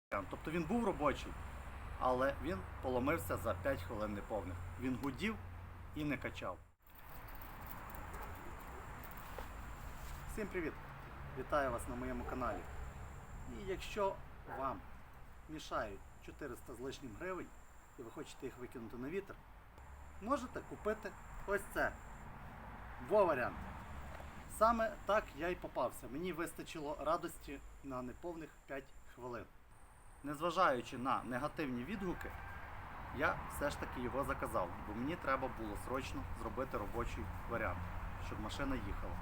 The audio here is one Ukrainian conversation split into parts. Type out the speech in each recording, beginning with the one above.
Тобто він був робочий, але він поломився за 5 хвилин неповних. Він гудів і не качав. Всім привіт! Вітаю вас на моєму каналі. І якщо вам мішають 400 з лишнім гривень і ви хочете їх викинути на вітер, можете купити ось це. Во варіант. Саме так я й попався. Мені вистачило радості на неповних 5 хвилин. Незважаючи на негативні відгуки, я все ж таки його заказав, бо мені треба було срочно зробити робочий варіант, щоб машина їхала.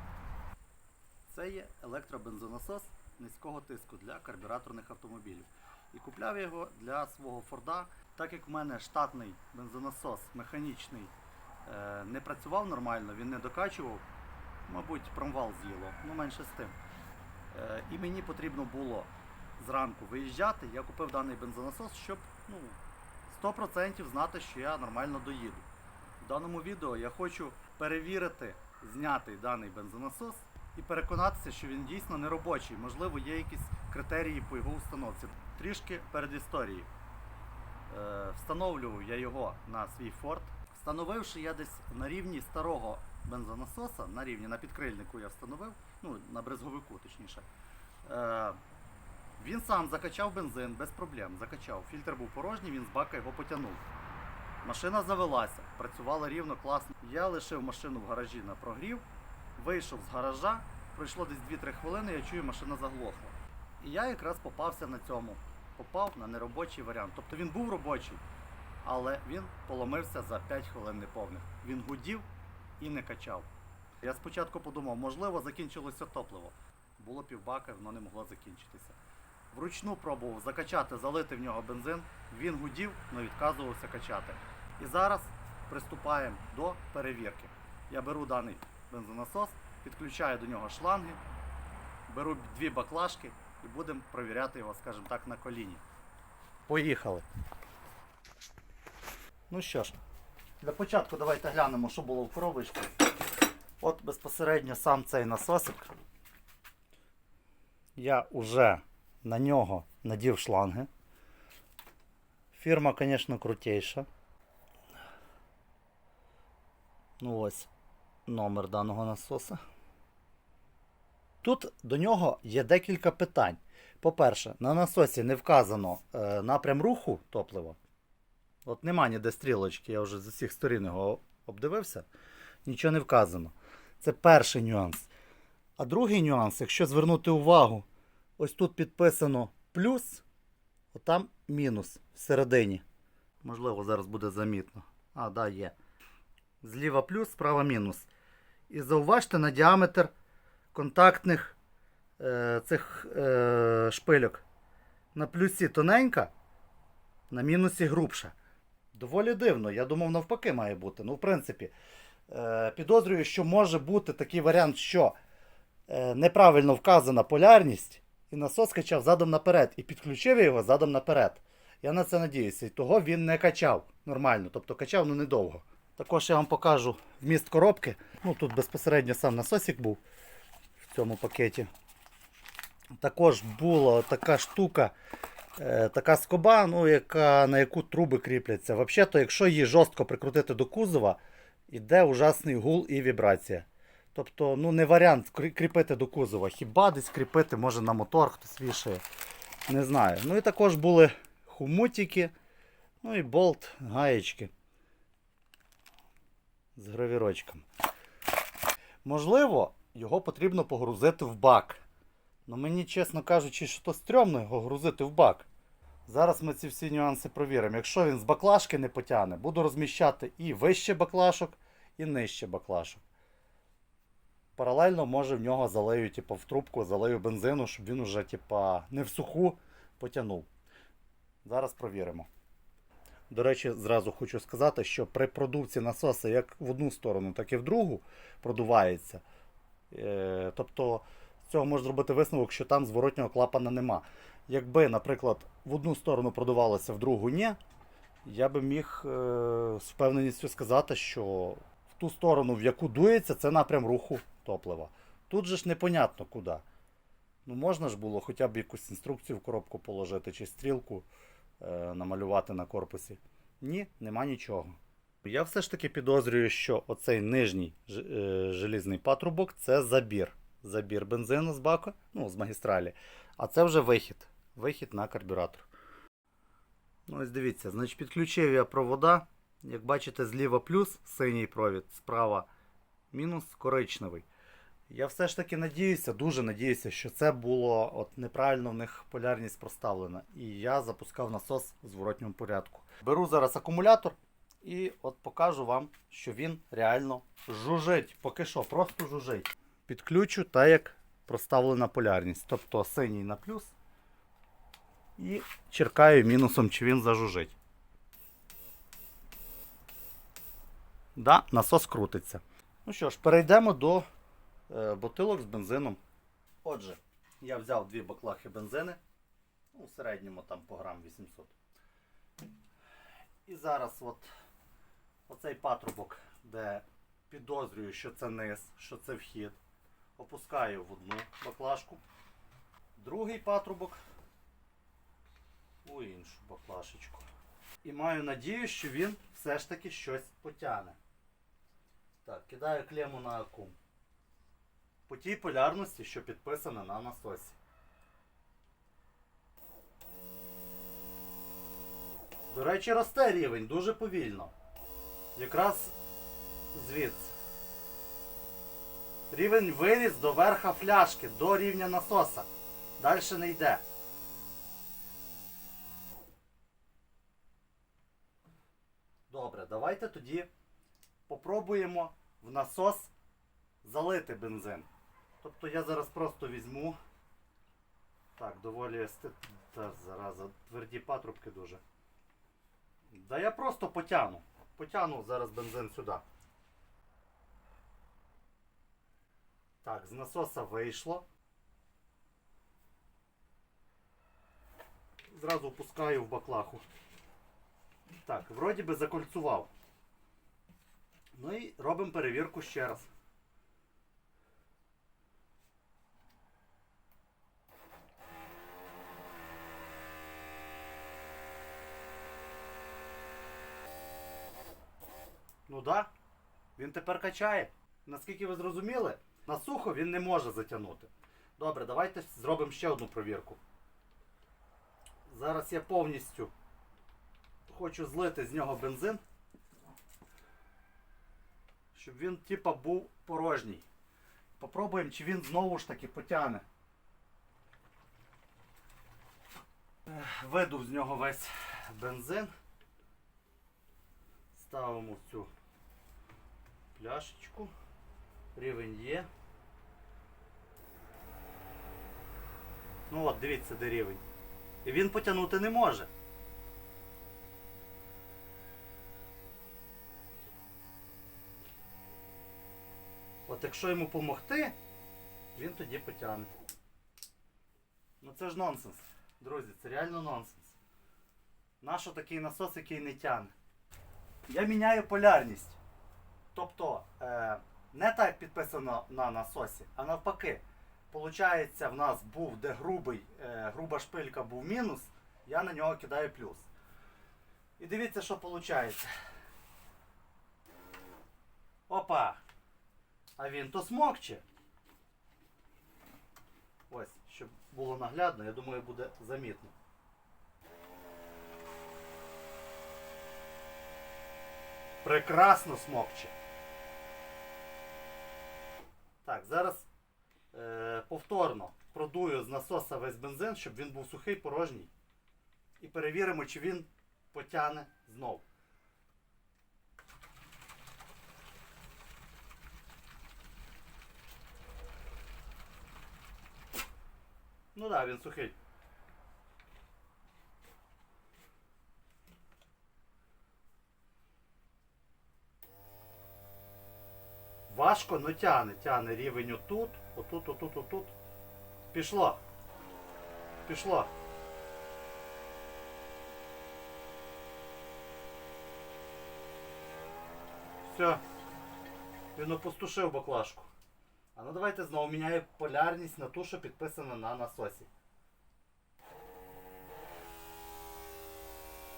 Це є електробензонасос низького тиску для карбюраторних автомобілів. І купляв я його для свого Форда, так як в мене штатний бензонасос механічний не працював нормально, він не докачував, мабуть, промвал з'їло, ну менше з тим. І мені потрібно було зранку виїжджати, я купив даний бензонасос, щоб 100% знати, що я нормально доїду. В даному відео я хочу перевірити знятий даний бензонасос і переконатися, що він дійсно не робочий. Можливо, є якісь критерії по його установці. Трішки перед історією. Встановлював я його на свій Ford. Встановивши я десь на рівні старого бензонасоса, на підкрильнику я встановив, на брезговику точніше. Він сам закачав бензин без проблем, закачав. Фільтр був порожній, він з бака його потягнув. Машина завелася, працювала рівно, класно. Я лишив машину в гаражі на прогрів, вийшов з гаража, пройшло десь 2-3 хвилини, я чую, машина заглохла. І я якраз попався на цьому, попав на неробочий варіант. Тобто він був робочий, але він поломився за 5 хвилин неповних. Він гудів і не качав. Я спочатку подумав, можливо, закінчилося топливо. Було півбака, воно не могло закінчитися. Вручну пробував закачати, залити в нього бензин, він гудів, але відказувався качати. І зараз приступаємо до перевірки. Я беру даний бензонасос, підключаю до нього шланги, беру 2 баклажки і будемо перевіряти його, скажімо так, на коліні. Поїхали! Ну що ж, для початку давайте глянемо, що було в коробочці. От безпосередньо сам цей насосик. Я вже на нього надів шланги. Фірма, звісно, крутейша. Ну ось номер даного насоса. Тут до нього є декілька питань. По-перше, на насосі не вказано напрям руху топлива. От нема ніде стрілочки, я вже з усіх сторін його обдивився. Нічого не вказано. Це перший нюанс. А другий нюанс, якщо звернути увагу, ось тут підписано плюс, отам мінус всередині. Можливо, зараз буде замітно. Да, є. Зліва плюс, справа мінус. І зауважте на діаметр контактних цих шпильок. На плюсі тоненька, на мінусі грубша. Доволі дивно. Я думав, навпаки має бути. Ну, в принципі, підозрюю, що може бути такий варіант, що неправильно вказана полярність, і насос качав задом наперед, і підключив його задом наперед. Я на це надіюся. І того він не качав нормально, тобто качав, недовго. Також я вам покажу вміст коробки. Тут безпосередньо сам насосик був в цьому пакеті. Також була така штука, така скоба, на яку труби кріпляться. Взагалі-то, якщо її жорстко прикрутити до кузова, йде ужасний гул і вібрація. Тобто, не варіант кріпити до кузова. Хіба десь кріпити, може на мотор хтось вішає. Не знаю. І також були хомутики, і болт, гаєчки з гравірочком. Можливо, його потрібно погрузити в бак. Мені, чесно кажучи, що то стрьомно його грузити в бак. Зараз ми ці всі нюанси провіримо. Якщо він з баклажки не потягне, буду розміщати і вище баклажок, і нижче баклажок. Паралельно, може, в нього залию, в трубку, залию бензину, щоб він уже, не в суху потягнув. Зараз провіримо. До речі, зразу хочу сказати, що при продувці насоса як в одну сторону, так і в другу продувається. Тобто, з цього можна зробити висновок, що там зворотнього клапана нема. Якби, наприклад, в одну сторону продувалося, в другу ні, я би міг з впевненістю сказати, що в ту сторону, в яку дується, це напрям руху топлива. Тут же ж непонятно куди. Ну можна ж було хоча б якусь інструкцію в коробку положити чи стрілку намалювати на корпусі. Ні, нема нічого. Я все ж таки підозрюю, що оцей нижній желізний патрубок це забір. Забір бензину з бака, ну, з магістралі. А це вже вихід. Вихід на карбюратор. Ну ось дивіться, значить підключив я провода. Як бачите, зліва плюс синій провід, справа мінус коричневий. Я все ж таки надіюся, дуже надіюся, що це було от неправильно в них полярність проставлена. І я запускав насос в зворотньому порядку. Беру зараз акумулятор і от покажу вам, що він реально жужить. Поки що, просто жужить. Підключу так, як проставлена полярність. Тобто синій на плюс. І черкаю мінусом, чи він зажужить. Да, насос крутиться. Ну що ж, перейдемо до бутилок з бензином. Отже, я взяв 2 баклахи бензини. Ну, в середньому там по грам 800. І зараз оцей патрубок, де підозрюю, що це низ, що це вхід, опускаю в одну баклажку. Другий патрубок у іншу баклашечку. І маю надію, що він все ж таки щось потягне. Так, кидаю клему на акум. По тій полярності, що підписана на насосі. До речі, росте рівень дуже повільно. Якраз звідси. Рівень виріс до верха фляшки, до рівня насоса. Далі не йде. Добре, давайте тоді попробуємо в насос залити бензин. Тобто я зараз просто візьму. Так, доволі зараза, тверді патрубки дуже. Да я просто потягну. Потягну зараз бензин сюди. Так, з насоса вийшло. Зразу пускаю в баклаху. Так, вроді би закольцував. Ну і робимо перевірку ще раз. Ну да, він тепер качає. Наскільки ви зрозуміли, на сухо він не може затягнути. Добре, давайте зробимо ще одну провірку. Зараз я повністю хочу злити з нього бензин, щоб він типа був порожній. Попробуємо, чи він знову ж таки потягне. Видув з нього весь бензин. Ставимо в цю пляшечку. Рівень є. Ну от, дивіться, де рівень. І він потягнути не може. От якщо йому допомогти, він тоді потягне. Ну це ж нонсенс. Друзі, це реально нонсенс. Нащо такий насос, який не тягне? Я міняю полярність. Тобто, не так як підписано на насосі, а навпаки. Получається, в нас був, де груба шпилька був мінус, я на нього кидаю плюс. І дивіться, що виходить. Опа! А він то смокче. Ось, щоб було наглядно, я думаю, буде замітно. Прекрасно смокче. Так, зараз повторно продую з насоса весь бензин, щоб він був сухий, порожній. І перевіримо, чи він потягне знов. Ну так, він сухий. Важко, но тягне. Тягне рівень отут, отут, отут, отут. Пішло. Пішло. Все. Він опустошив баклажку. А ну давайте знову міняю полярність на ту, що підписана на насосі.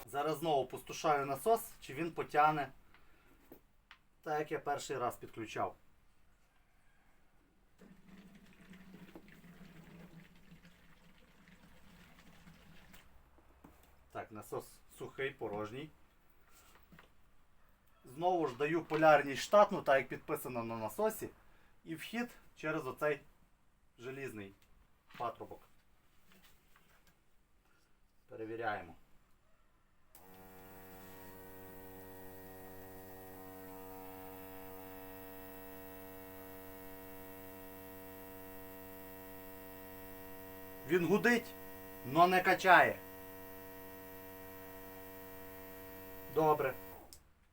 Зараз знову пустошаю насос, чи він потягне так, як я перший раз підключав. Так, насос сухий, порожній. Знову ж даю полярність штатну, так як підписано на насосі. І вхід через оцей желізний патрубок. Перевіряємо. Він гудить, но не качає. Добре.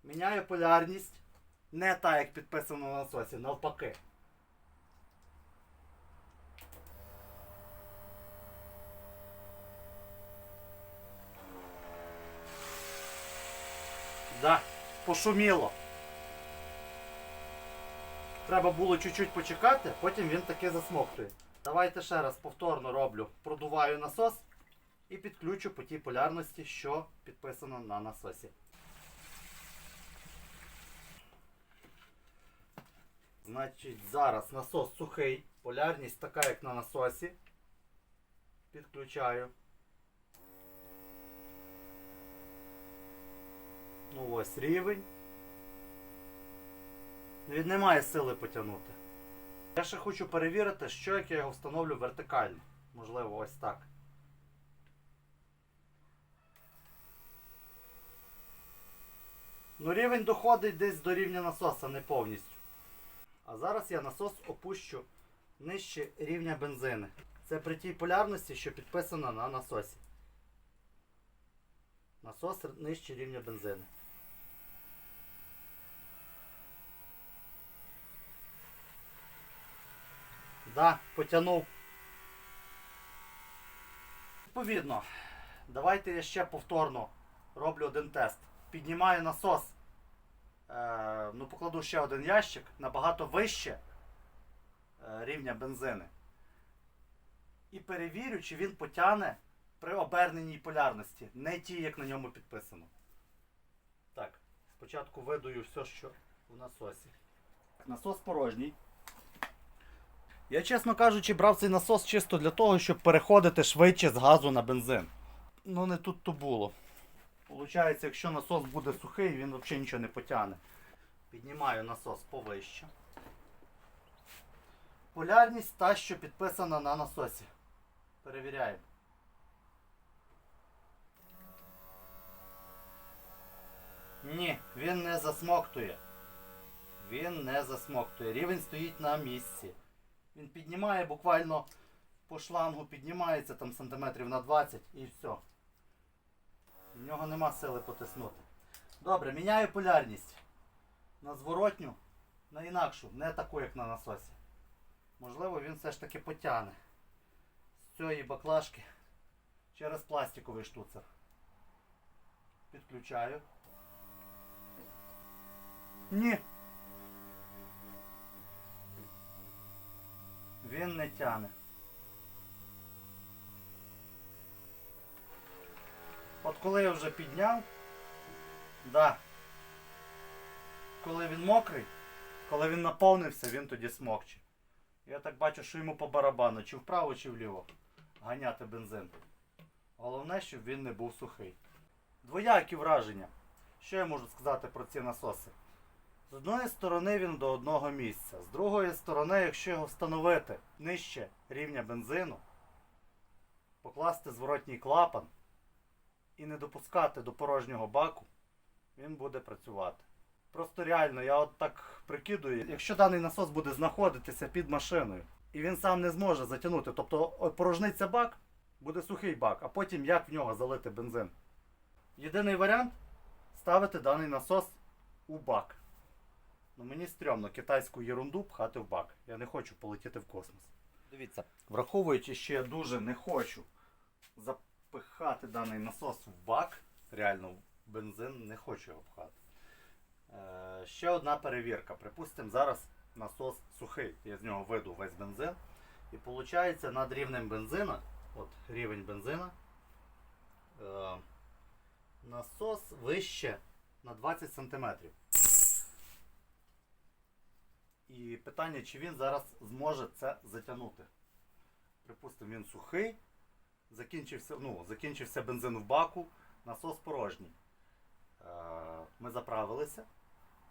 Міняю полярність. Не так, як підписано на насосі, навпаки. Да, пошуміло. Треба було чуть-чуть почекати, потім він таки засмоктує. Давайте ще раз повторно роблю. Продуваю насос і підключу по тій полярності, що підписано на насосі. Значить, зараз насос сухий, полярність така, як на насосі. Підключаю. Ну ось рівень. Він не має сили потягнути. Я ще хочу перевірити, що як я його встановлю вертикально. Можливо, ось так. Ну рівень доходить десь до рівня насоса, не повністю. А зараз я насос опущу нижче рівня бензини. Це при тій полярності, що підписано на насосі. Насос нижче рівня бензини. Да, потягнув. Відповідно, давайте я ще повторно роблю один тест. Піднімаю насос, покладу ще один ящик, набагато вище рівня бензини. І перевірю, чи він потягне при оберненій полярності, не ті, як на ньому підписано. Так, спочатку видую все, що в насосі. Насос порожній. Я, чесно кажучи, брав цей насос чисто для того, щоб переходити швидше з газу на бензин. Ну не тут то було. Получається, якщо насос буде сухий, він взагалі нічого не потягне. Піднімаю насос повище. Полярність та, що підписана на насосі. Перевіряємо. Ні, він не засмоктує. Він не засмоктує. Рівень стоїть на місці. Він піднімає буквально по шлангу, піднімається там сантиметрів на 20 і все. В нього нема сили потиснути. Добре, міняю полярність. На зворотню, на інакшу, не таку, як на насосі. Можливо, він все ж таки потягне з цієї баклажки через пластиковий штуцер. Підключаю. Ні. Він не тягне. От коли я вже підняв, да, коли він мокрий, коли він наповнився, він тоді смокче. Я так бачу, що йому по барабану, чи вправо, чи вліво ганяти бензин. Головне, щоб він не був сухий. Двоякі враження. Що я можу сказати про ці насоси? З одної сторони він до одного місця. З другої сторони, якщо його встановити нижче рівня бензину, покласти зворотній клапан і не допускати до порожнього баку, він буде працювати. Просто реально, я от так прикидую, якщо даний насос буде знаходитися під машиною, і він сам не зможе затягнути, тобто порожниться бак, буде сухий бак, а потім як в нього залити бензин? Єдиний варіант – ставити даний насос у бак. Ну мені стрьомно китайську єрунду пхати в бак. Я не хочу полетіти в космос. Дивіться, враховуючи, що я дуже не хочу запихати даний насос в бак, реально в бензин, не хочу його пхати. Ще одна перевірка. Припустимо, зараз насос сухий. Я з нього виду весь бензин. І виходить, над рівнем бензина, от рівень бензина, насос вище на 20 см. І питання, чи він зараз зможе це затягнути. Припустимо, він сухий, закінчився бензин в баку, насос порожній. Ми заправилися.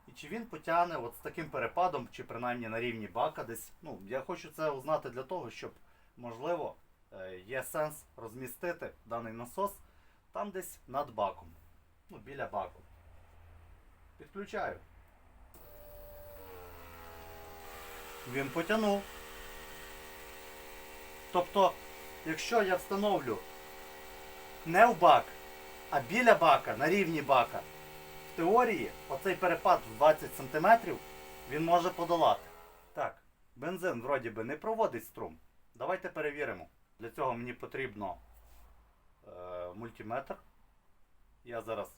І чи він потягне от з таким перепадом, чи принаймні на рівні бака десь. Я хочу це узнати для того, щоб, можливо, є сенс розмістити даний насос там десь над баком. Біля баку. Підключаю. Він потягнув. Тобто, якщо я встановлю не в бак, а біля бака, на рівні бака, в теорії оцей перепад в 20 см він може подолати. Так, бензин вроді би не проводить струм. Давайте перевіримо. Для цього мені потрібно мультиметр. Я зараз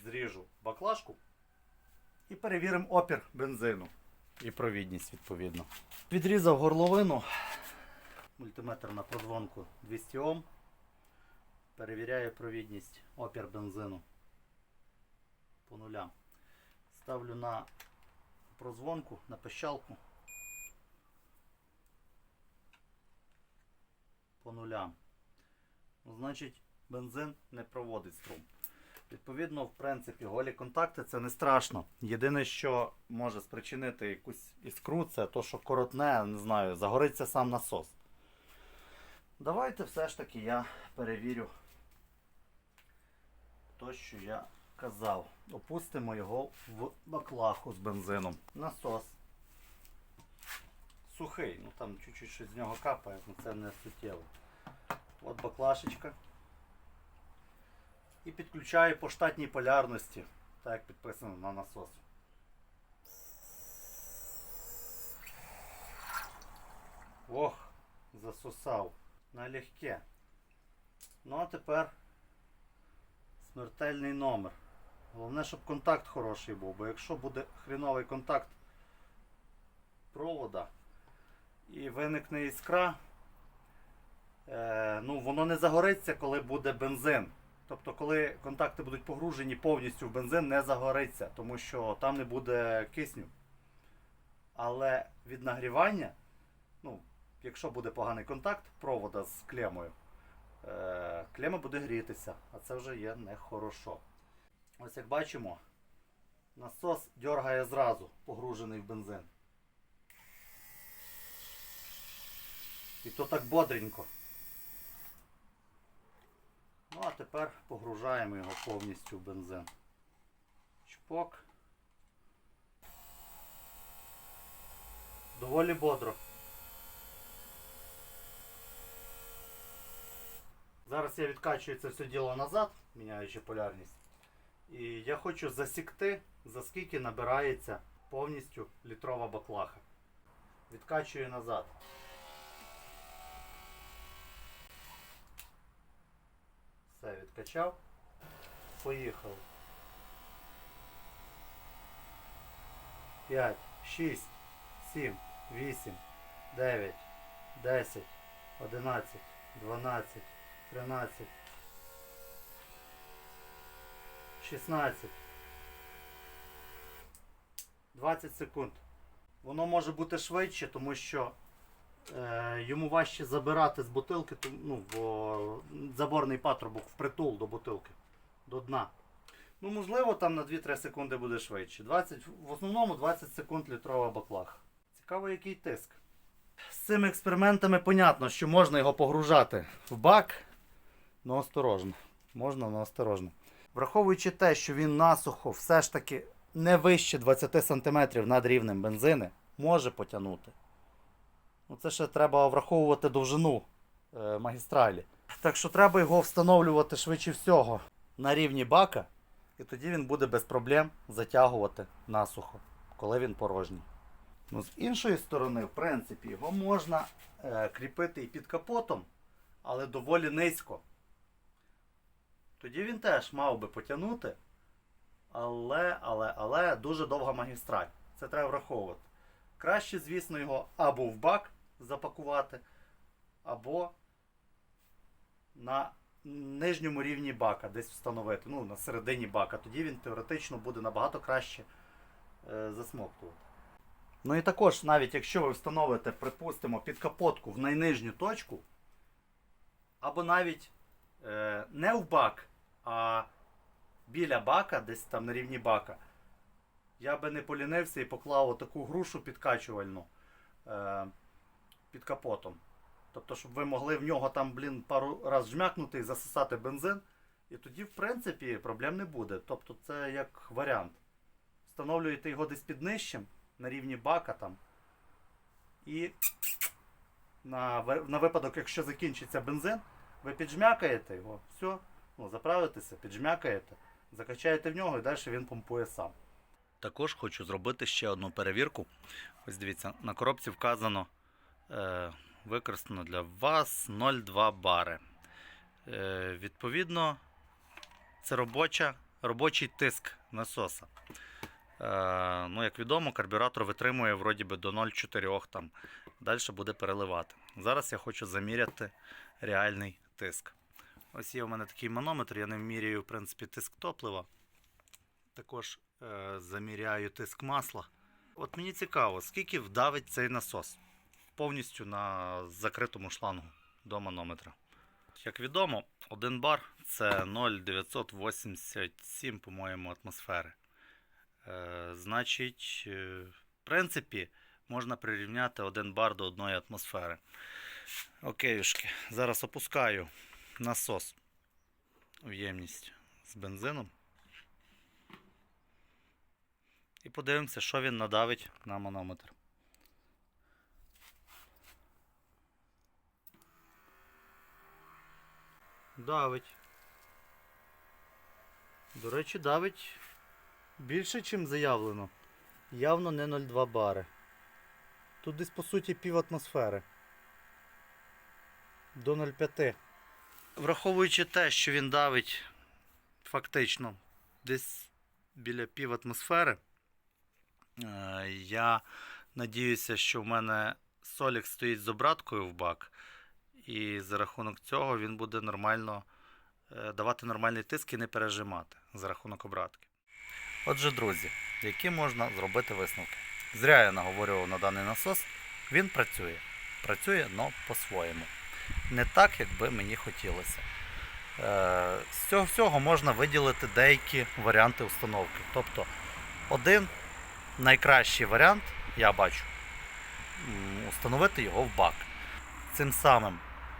зріжу баклажку і перевіримо опір бензину. І провідність відповідно. Відрізав горловину. Мультиметр на прозвонку 200 Ом. Перевіряю провідність, опір бензину по нулям. Ставлю на прозвонку, на пищалку по нулям. Значить, бензин не проводить струм. Відповідно, в принципі, голі контакти це не страшно. Єдине, що може спричинити якусь іскру, це то, що коротне, не знаю, загориться сам насос. Давайте все ж таки я перевірю те, що я казав. Опустимо його в баклаху з бензином. Насос сухий, там чуть-чуть щось з нього капає, але це не суттєво. От баклашечка. І підключаю по штатній полярності, так як підписано на насос. Ох, засосав. Налегке. А тепер смертельний номер. Головне, щоб контакт хороший був, бо якщо буде хріновий контакт провода і виникне іскра, воно не загориться, коли буде бензин. Тобто, коли контакти будуть погружені повністю в бензин, не загориться, тому що там не буде кисню. Але від нагрівання, якщо буде поганий контакт провода з клемою, клема буде грітися, а це вже є нехорошо. Ось як бачимо, насос дьоргає зразу, погружений в бензин. І то так бодренько. А тепер погружаємо його повністю в бензин. Чпок. Доволі бодро. Зараз я відкачую це все діло назад, міняючи полярність. І я хочу засікти, за скільки набирається повністю літрова баклаха. Відкачую назад. Все, відкачав. Поїхали. 5, 6, 7, 8, 9, 10, 11, 12, 13, 16, 20 секунд. Воно може бути швидше, тому що йому важче забирати з бутилки, бо заборний патрубок впритул до бутилки, до дна. Можливо, там на 2-3 секунди буде швидше. В основному 20 секунд літрова баклаха. Цікаво, який тиск. З цими експериментами понятно, що можна його погружати в бак, але осторожно. Можна, але осторожно. Враховуючи те, що він насухо все ж таки не вище 20 см над рівнем бензини, може потягнути. Це ще треба враховувати довжину магістралі. Так що треба його встановлювати швидше всього на рівні бака. І тоді він буде без проблем затягувати насухо, коли він порожній. З іншої сторони, в принципі, його можна кріпити і під капотом, але доволі низько. Тоді він теж мав би потягнути, але дуже довга магістраль. Це треба враховувати. Краще, звісно, його або в бак запакувати, або на нижньому рівні бака десь встановити, ну, на середині бака. Тоді він теоретично буде набагато краще засмоктувати. Ну і також, навіть якщо ви встановите, припустимо, підкапотку в найнижню точку, або навіть не в бак, а біля бака, десь там на рівні бака, я би не полінився і поклав отаку грушу підкачувальну під капотом. Тобто, щоб ви могли в нього там, пару раз жмякнути і засосати бензин. І тоді, в принципі, проблем не буде. Тобто, це як варіант. Встановлюєте його десь під нижчим, на рівні бака там. І на випадок, якщо закінчиться бензин, ви піджмякаєте його, все, ну, заправитеся, піджмякаєте, закачаєте в нього і далі він помпує сам. Також хочу зробити ще одну перевірку. Ось дивіться, на коробці вказано, використано для вас 0,2 бари. Відповідно, це робочий тиск насоса. Ну, як відомо, карбюратор витримує вроді би до 0,4 там. Далі буде переливати. Зараз я хочу заміряти реальний тиск. Ось є у мене такий манометр, я ним міряю, в принципі, тиск топлива. Також заміряю тиск масла. От мені цікаво, скільки вдавить цей насос повністю на закритому шлангу до манометра. Як відомо, 1 бар це 0,987, по-моєму, атмосфери. Значить, в принципі, можна прирівняти 1 бар до 1 атмосфери. Окейшки, зараз опускаю насос в ємність з бензином. І подивимося, що він надавить на манометр. Давить. До речі, давить більше, ніж заявлено. Явно не 0,2 бари. Тут десь, по суті, пів атмосфери. До 0,5. Враховуючи те, що він давить фактично десь біля пів атмосфери, я надіюся, що в мене Солік стоїть з обраткою в бак. І за рахунок цього він буде нормально давати нормальний тиск і не пережимати за рахунок обратки. Отже, друзі, які можна зробити висновки? Зря я наговорював на даний насос. Він працює. Працює, але по-своєму. Не так, як би мені хотілося. З цього всього можна виділити деякі варіанти установки. Тобто, один найкращий варіант, я бачу, установити його в бак. Цим самим,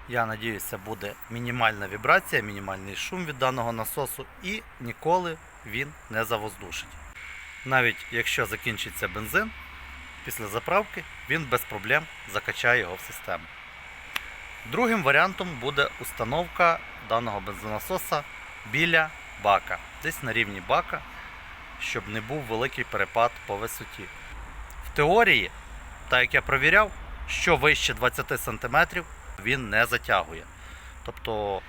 я надіюся, буде мінімальна вібрація, мінімальний шум від даного насосу і ніколи він не завоздушить. Навіть якщо закінчиться бензин, після заправки він без проблем закачає його в систему. Другим варіантом буде установка даного бензонасоса біля бака, десь на рівні бака, щоб не був великий перепад по висоті. В теорії, так як я провіряв, що вище 20 см він не затягує. Тобто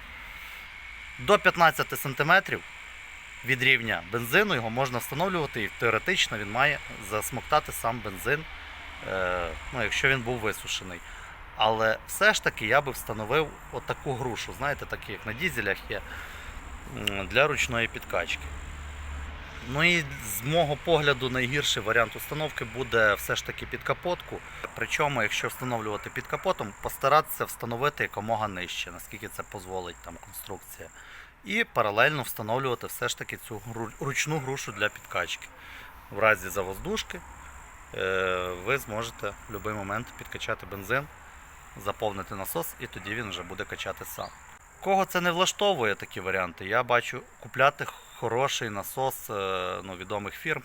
до 15 см від рівня бензину його можна встановлювати і теоретично він має засмоктати сам бензин, якщо він був висушений. Але все ж таки я би встановив отаку грушу, знаєте, такі як на дізелях є, для ручної підкачки. Ну і з мого погляду найгірший варіант установки буде все ж таки під капотку. Причому, якщо встановлювати під капотом, постаратися встановити якомога нижче, наскільки це дозволить там конструкція. І паралельно встановлювати все ж таки цю ручну грушу для підкачки. В разі завоздушки ви зможете в будь-який момент підкачати бензин, заповнити насос і тоді він вже буде качати сам. Кого це не влаштовує такі варіанти, я бачу купляти хороший насос відомих фірм.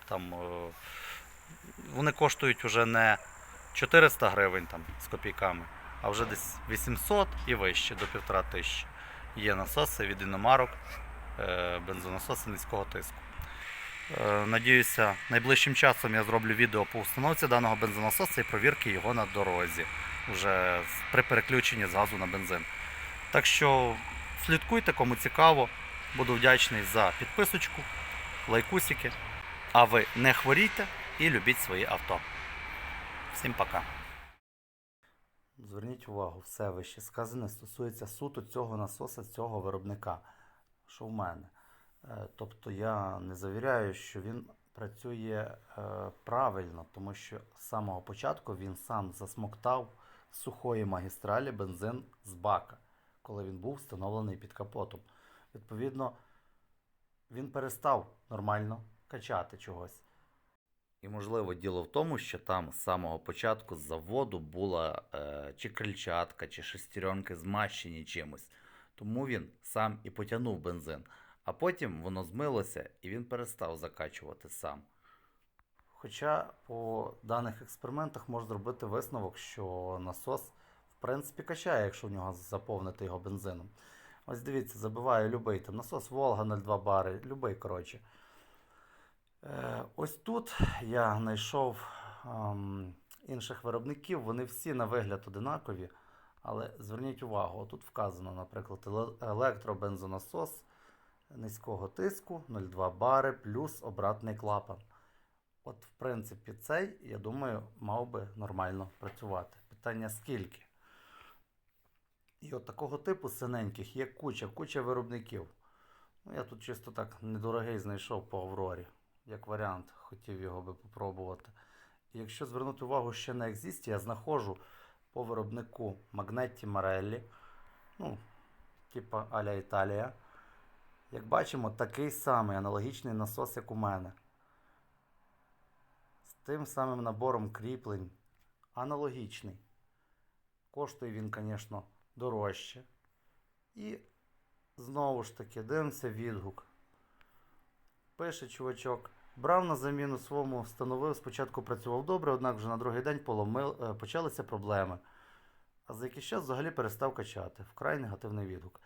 Вони коштують вже не 400 гривень з копійками, а вже десь 800 і вище, до 1500. Є насоси від іномарок, бензонасоси низького тиску. Надіюся, найближчим часом я зроблю відео по установці даного бензонасоса і провірки його на дорозі, вже при переключенні з газу на бензин. Так що слідкуйте, кому цікаво. Буду вдячний за підписочку, лайкусики. А ви не хворійте і любіть свої авто. Всім пока. Зверніть увагу, все вище сказане стосується суто цього насоса, цього виробника, що в мене. Тобто я не завіряю, що він працює правильно, тому що з самого початку він сам засмоктав з сухої магістралі бензин з бака, коли він був встановлений під капотом. Відповідно, він перестав нормально качати чогось. І можливо діло в тому, що там з самого початку з заводу була чи крильчатка, чи шестеренки змащені чимось. Тому він сам і потягнув бензин. А потім воно змилося і він перестав закачувати сам. Хоча по даних експериментах можна зробити висновок, що насос в принципі качає, якщо в нього заповнити його бензином. Ось дивіться, забиваю любий там насос Волга 0,2 бари, любий, коротше. Ось тут я знайшов інших виробників, вони всі на вигляд одинакові, але зверніть увагу, тут вказано, наприклад, електробензонасос низького тиску 0,2 бари плюс обратний клапан. От, в принципі, цей, я думаю, мав би нормально працювати. Питання скільки? І от такого типу синеньких є куча виробників. Ну, я тут чисто так недорогий знайшов по Аврорі. Як варіант, хотів його би попробувати. І якщо звернути увагу ще на Екзісті, я знаходжу по виробнику Magnetti Marelli, ну, типа а-ля Італія. Як бачимо, такий самий аналогічний насос, як у мене. З тим самим набором кріплень. Аналогічний. Коштує він, звісно, дорожче. І знову ж таки, дивимося відгук. Пише чувачок, брав на заміну своєму, встановив, спочатку працював добре, однак вже на другий день почалися проблеми. А за якийсь час взагалі перестав качати. Вкрай негативний відгук.